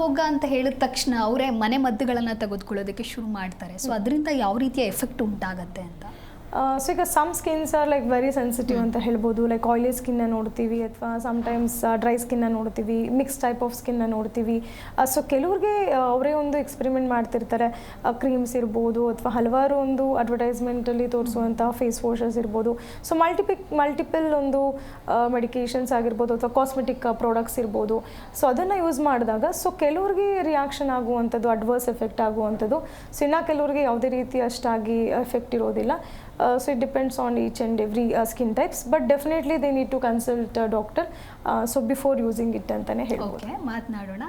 ರೋಗ ಅಂತ ಹೇಳಿದ ತಕ್ಷಣ ಅವರೇ ಮನೆ ಮದ್ದುಗಳನ್ನು ತೆಗೆದುಕೊಳ್ಳೋದಕ್ಕೆ ಶುರು ಮಾಡ್ತಾರೆ. ಸೊ ಅದರಿಂದ ಯಾವ ರೀತಿಯ ಎಫೆಕ್ಟ್ ಉಂಟಾಗತ್ತೆ ಅಂತ? ಸೊ ಈಗ some skins are like very sensitive ಅಂತ ಹೇಳ್ಬೋದು. ಲೈಕ್ ಆಯಿಲಿ ಸ್ಕಿನ್ನ ನೋಡ್ತೀವಿ ಅಥವಾ ಸಮ್ಟೈಮ್ಸ್ ಡ್ರೈ ಸ್ಕಿನ್ನ ನೋಡ್ತೀವಿ, ಮಿಕ್ಸ್ ಟೈಪ್ ಆಫ್ ಸ್ಕಿನ್ನ ನೋಡ್ತೀವಿ. ಸೊ ಕೆಲವ್ರಿಗೆ ಅವರೇ ಒಂದು ಎಕ್ಸ್ಪೆರಿಮೆಂಟ್ ಮಾಡ್ತಿರ್ತಾರೆ. ಕ್ರೀಮ್ಸ್ ಇರ್ಬೋದು ಅಥವಾ ಹಲವಾರು ಒಂದು ಅಡ್ವರ್ಟೈಸ್ಮೆಂಟಲ್ಲಿ ತೋರಿಸುವಂಥ ಫೇಸ್ ವಾಷಸ್ ಇರ್ಬೋದು. ಸೊ ಮಲ್ಟಿಪಲ್ ಒಂದು ಮೆಡಿಕೇಷನ್ಸ್ ಆಗಿರ್ಬೋದು ಅಥವಾ ಕಾಸ್ಮೆಟಿಕ್ ಪ್ರಾಡಕ್ಟ್ಸ್ ಇರ್ಬೋದು. ಸೊ ಅದನ್ನು ಯೂಸ್ ಮಾಡಿದಾಗ ಸೊ ಕೆಲವ್ರಿಗೆ ರಿಯಾಕ್ಷನ್ ಆಗುವಂಥದ್ದು, ಅಡ್ವರ್ಸ್ ಎಫೆಕ್ಟ್ ಆಗುವಂಥದ್ದು. ಸೊ ಇನ್ನು ಕೆಲವ್ರಿಗೆ ಯಾವುದೇ ರೀತಿ ಅಷ್ಟಾಗಿ ಎಫೆಕ್ಟ್ ಇರೋದಿಲ್ಲ. So it depends on each and every skin types, but definitely they need to consult a doctor so before using it ಅಂತಾನೆ ಹೇಳ್ಬೋದು. ಓಕೆ, ಮಾತನಾಡೋಣ.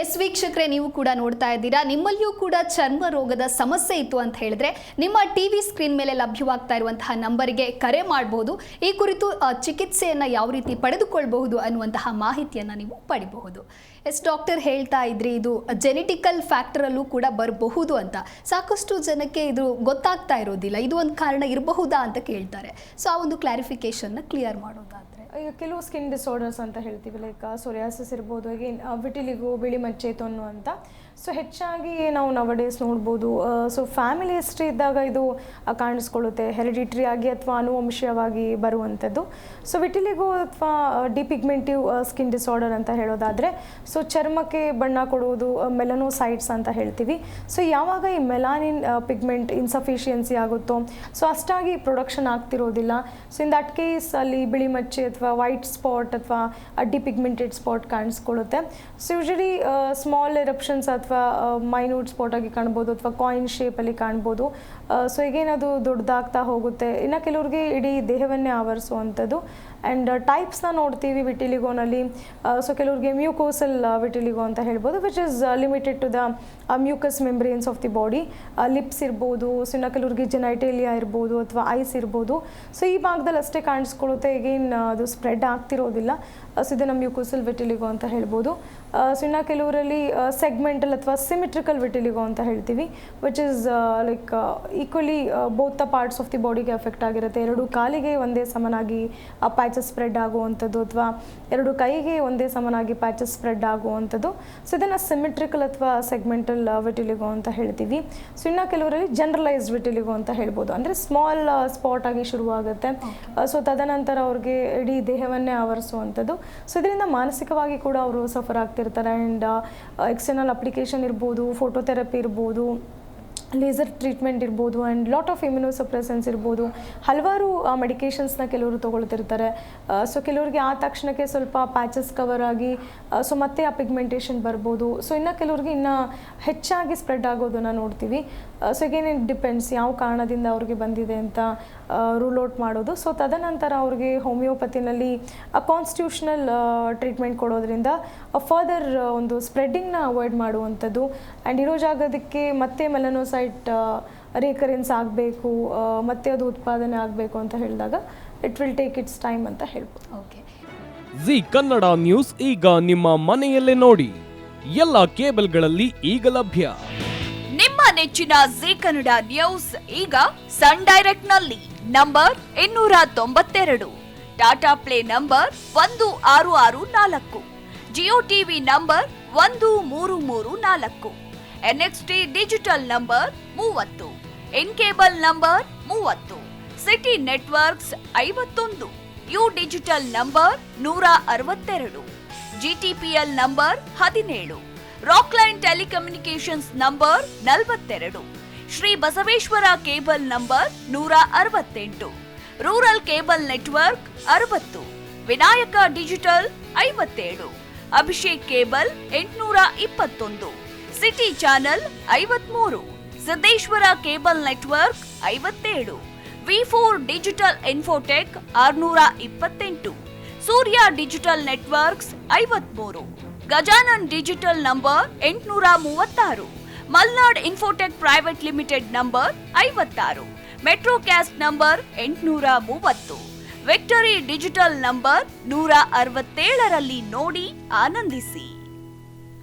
ಎಸ್ ವೀಕ್ಷಕರೇ, ನೀವು ಕೂಡ ನೋಡ್ತಾ ಇದ್ದೀರಾ, ನಿಮ್ಮಲ್ಲಿಯೂ ಕೂಡ ಚರ್ಮ ರೋಗದ ಸಮಸ್ಯೆ ಇತ್ತು ಅಂತ ಹೇಳಿದ್ರೆ ನಿಮ್ಮ ಟಿವಿ ಸ್ಕ್ರೀನ್ ಮೇಲೆ ಲಭ್ಯವಾಗ್ತಾ ಇರುವಂತಹ ನಂಬರಿಗೆ ಕರೆ ಮಾಡಬಹುದು. ಈ ಕುರಿತು ಚಿಕಿತ್ಸೆಯನ್ನು ಯಾವ ರೀತಿ ಪಡೆದುಕೊಳ್ಳಬಹುದು ಅನ್ನುವಂತಹ ಮಾಹಿತಿಯನ್ನು ನೀವು ಪಡಿಬಹುದು. ಎಸ್ ಡಾಕ್ಟರ್, ಹೇಳ್ತಾ ಇದ್ರಿ ಇದು ಜೆನೆಟಿಕಲ್ ಫ್ಯಾಕ್ಟರಲ್ಲೂ ಕೂಡ ಬರಬಹುದು ಅಂತ. ಸಾಕಷ್ಟು ಜನಕ್ಕೆ ಇದು ಗೊತ್ತಾಗ್ತಾ ಇರೋದಿಲ್ಲ, ಇದು ಒಂದು ಕಾರಣ ಇರಬಹುದಾ ಅಂತ ಕೇಳ್ತಾರೆ. ಸೊ ಆ ಒಂದು ಕ್ಲಾರಿಫಿಕೇಶನ್ನ ಕ್ಲಿಯರ್ ಮಾಡೋದಾದ್ರೆ, ಈಗ ಕೆಲವು ಸ್ಕಿನ್ ಡಿಸಾರ್ಡರ್ಸ್ ಅಂತ ಹೇಳ್ತೀವಿ, ಲೈಕ್ ಸೊರಿಯಾಸಿಸ್ ಇರ್ಬೋದು, ಹಾಗೆ ವಿಟಿಲಿಗೋ, ಬಿಳಿ ಮಚ್ಚೆ ತೊನ್ನು ಅಂತ. ಸೊ ಹೆಚ್ಚಾಗಿ ನಾವು ನವಡೇಸ್ ನೋಡ್ಬೋದು. ಸೊ ಫ್ಯಾಮಿಲಿ ಹಿಸ್ಟ್ರಿ ಇದ್ದಾಗ ಇದು ಕಾಣಿಸ್ಕೊಳ್ಳುತ್ತೆ, ಹೆರಿಡಿಟ್ರಿ ಆಗಿ ಅಥವಾ ಆನುವಂಶೀಯವಾಗಿ ಬರುವಂಥದ್ದು. ಸೊ ವಿಟಿಲಿಗೋ ಅಥವಾ ಡಿಪಿಗ್ಮೆಂಟಿವ್ ಸ್ಕಿನ್ ಡಿಸಾರ್ಡರ್ ಅಂತ ಹೇಳೋದಾದರೆ, ಸೊ ಚರ್ಮಕ್ಕೆ ಬಣ್ಣ ಕೊಡುವುದು, ಮೆಲನೋಸೈಟ್ಸ್ ಅಂತ ಹೇಳ್ತೀವಿ. ಸೊ ಯಾವಾಗ ಈ ಮೆಲಾನಿನ್ ಪಿಗ್ಮೆಂಟ್ ಇನ್ಸಫಿಷಿಯನ್ಸಿ ಆಗುತ್ತೋ, ಸೊ ಅಷ್ಟಾಗಿ ಪ್ರೊಡಕ್ಷನ್ ಆಗ್ತಿರೋದಿಲ್ಲ. ಸೊ ಇನ್ ದಟ್ ಕೇಸ್ ಅಲ್ಲಿ ಬಿಳಿ ಮಚ್ಚೆ ಅಥವಾ ವೈಟ್ ಸ್ಪಾಟ್ ಅಥವಾ ಡಿಪಿಗ್ಮೆಂಟೆಡ್ ಸ್ಪಾಟ್ ಕಾಣಿಸ್ಕೊಳ್ಳುತ್ತೆ. ಸೊ ಯೂಶಲಿ ಸ್ಮಾಲ್ ಎರಪ್ಷನ್ಸ್ ಅಥವಾ ಮೈನ್ಯೂಟ್ ಸ್ಪಾಟ್ ಆಗಿ ಕಾಣ್ಬೋದು ಅಥವಾ ಕಾಯಿನ್ ಶೇಪಲ್ಲಿ ಕಾಣ್ಬೋದು. ಸೊ ಈಗೇನದು ದೊಡ್ಡದಾಗ್ತಾ ಹೋಗುತ್ತೆ. ಇನ್ನು ಕೆಲವ್ರಿಗೆ ಇಡೀ ದೇಹವನ್ನೇ ಆವರಿಸುವಂಥದ್ದು. ಆ್ಯಂಡ್ ಟೈಪ್ಸ್ನ ನೋಡ್ತೀವಿ ವಿಟಿಲಿಗೋನಲ್ಲಿ. ಸೊ ಕೆಲವ್ರಿಗೆ ಮ್ಯೂಕೋಸಲ್ ವಿಟಿಲಿಗೋ ಅಂತ ಹೇಳ್ಬೋದು, which is limited to the mucous membranes of the body. Lips ಇರ್ಬೋದು, ಸೊ ಇನ್ನು ಕೆಲವ್ರಿಗೆ ಜೆನೈಟೇಲಿಯಾ ಇರ್ಬೋದು ಅಥವಾ ಐಸ್ ಇರ್ಬೋದು. ಸೊ ಈ ಭಾಗದಲ್ಲಿ ಅಷ್ಟೇ ಕಾಣಿಸ್ಕೊಳ್ಳುತ್ತೆ, ಈಗೇನು ಅದು ಸ್ಪ್ರೆಡ್ ಆಗ್ತಿರೋದಿಲ್ಲ. ಸೊ ಇದನ್ನು ಮ್ಯೂಕೋಸಲ್ ವಿಟಿಲಿಗೋ ಅಂತ ಹೇಳ್ಬೋದು. ಸೊ ಇನ್ನು ಕೆಲವರಲ್ಲಿ ಸೆಗ್ಮೆಂಟಲ್ ಅಥವಾ ಸಿಮಿಟ್ರಿಕಲ್ ವಿಟಿಲಿಗೋ ಅಂತ ಹೇಳ್ತೀವಿ, which is like equally both the parts of the ಬಾಡಿಗೆ ಎಫೆಕ್ಟ್ ಆಗಿರುತ್ತೆ. ಎರಡು ಕಾಲಿಗೆ ಒಂದೇ ಸಮನಾಗಿ ಪ್ಯಾಚಸ್ ಸ್ಪ್ರೆಡ್ ಆಗುವಂಥದ್ದು ಅಥವಾ ಎರಡು ಕೈಗೆ ಒಂದೇ ಸಮನಾಗಿ ಪ್ಯಾಚಸ್ ಸ್ಪ್ರೆಡ್ ಆಗುವಂಥದ್ದು. ಸೊ ಇದನ್ನು ಸಿಮಿಟ್ರಿಕಲ್ ಅಥವಾ ಸೆಗ್ಮೆಂಟಲ್ ವಿಟಿಲಿಗೋ ಅಂತ ಹೇಳ್ತೀವಿ. ಸೊ ಇನ್ನು ಕೆಲವರಲ್ಲಿ ಜನರಲೈಸ್ಡ್ ವಿಟಿಲಿಗೋ ಅಂತ ಹೇಳ್ಬೋದು, ಅಂದರೆ ಸ್ಮಾಲ್ ಸ್ಪಾಟ್ ಆಗಿ ಶುರುವಾಗುತ್ತೆ. ಸೊ ತದನಂತರ ಅವ್ರಿಗೆ ಇಡೀ ದೇಹವನ್ನೇ ಆವರಿಸುವಂಥದ್ದು. ಸೊ ಇದರಿಂದ ಮಾನಸಿಕವಾಗಿ ಕೂಡ ಅವರು ಸಫರ್ ಆಗ್ತಿರ್ತಾರೆ. ಆ್ಯಂಡ್ ಎಕ್ಸ್ಟರ್ನಲ್ ಅಪ್ಲಿಕೇಶನ್ ಇರ್ಬೋದು, ಫೋಟೋಥೆರಪಿ ಇರ್ಬೋದು, ಲೇಸರ್ ಟ್ರೀಟ್ಮೆಂಟ್ ಇರ್ಬೋದು, ಆ್ಯಂಡ್ ಲಾಟ್ ಆಫ್ ಇಮ್ಯುನೋಸಪ್ರೆಸೆನ್ಸ್ ಇರ್ಬೋದು, ಹಲವಾರು ಮೆಡಿಕೇಷನ್ಸ್ನ ಕೆಲವರು ತೊಗೊಳ್ತಿರ್ತಾರೆ. ಸೊ ಕೆಲವರಿಗೆ ಆ ತಕ್ಷಣಕ್ಕೆ ಸ್ವಲ್ಪ ಪ್ಯಾಚಸ್ ಕವರ್ ಆಗಿ ಸೊ ಮತ್ತೆ ಆ ಪಿಗ್ಮೆಂಟೇಷನ್ ಬರ್ಬೋದು. ಸೊ ಇನ್ನು ಕೆಲವ್ರಿಗೆ ಇನ್ನೂ ಹೆಚ್ಚಾಗಿ ಸ್ಪ್ರೆಡ್ ಆಗೋದನ್ನು ನೋಡ್ತೀವಿ. ಸೊ ಈಗೇನು ಡಿಪೆಂಡ್ಸ್ ಯಾವ ಕಾರಣದಿಂದ ಅವ್ರಿಗೆ ಬಂದಿದೆ ಅಂತ ರೂಲ್ ಔಟ್ ಮಾಡೋದು. ಸೊ ತದನಂತರ ಅವ್ರಿಗೆ ಹೋಮಿಯೋಪತಿನಲ್ಲಿ ಕಾನ್ಸ್ಟಿಟ್ಯೂಷನಲ್ ಟ್ರೀಟ್ಮೆಂಟ್ ಕೊಡೋದ್ರಿಂದ ಫರ್ದರ್ ಒಂದು ಸ್ಪ್ರೆಡ್ಡಿಂಗ್ನ ಅವಾಯ್ಡ್ ಮಾಡುವಂಥದ್ದು. ಆ್ಯಂಡ್ ಇರೋ ಜಾಗದಕ್ಕೆ ಮತ್ತೆ ಮೆಲನೋಸೈಟ್ ರಿಕರೆನ್ಸ್ ಆಗಬೇಕು, ಮತ್ತೆ ಅದು ಉತ್ಪಾದನೆ ಆಗಬೇಕು ಅಂತ ಹೇಳಿದಾಗ it will take its time ಅಂತ ಹೇಳ್ಬೋದು. ಓಕೆ, ಜಿ ಕನ್ನಡ ನ್ಯೂಸ್ ಈಗ ನಿಮ್ಮ ಮನೆಯಲ್ಲೇ ನೋಡಿ, ಎಲ್ಲ ಕೇಬಲ್ಗಳಲ್ಲಿ ಈಗ ಲಭ್ಯ. ನಿಮ್ಮ ನೆಚ್ಚಿನ ಜಿ ಕನ್ನಡ ನ್ಯೂಸ್ ಈಗ ಸನ್ ಡೈರೆಕ್ಟ್ ನಲ್ಲಿ number 292, Tata play number 1664, Jio TV number 1334, NXT digital number 30, in cable number 30, city networks 51, U digital number 162, GTPL number 17, Rockline telecommunications number 42, Shri Basaveshwara cable number 168, rural cable network 60, Vinayaka digital 57, Abhishek cable 821, city channel 53, Siddeshwara cable network 57, V4 digital Infotech 628, Surya digital networks 53, Gajanan digital number 836, Malnad Infotech Private Limited number 56, Metrocast number 830, Victory digital number 167ರಲ್ಲಿ ನೋಡಿ ಆನಂದಿಸಿ.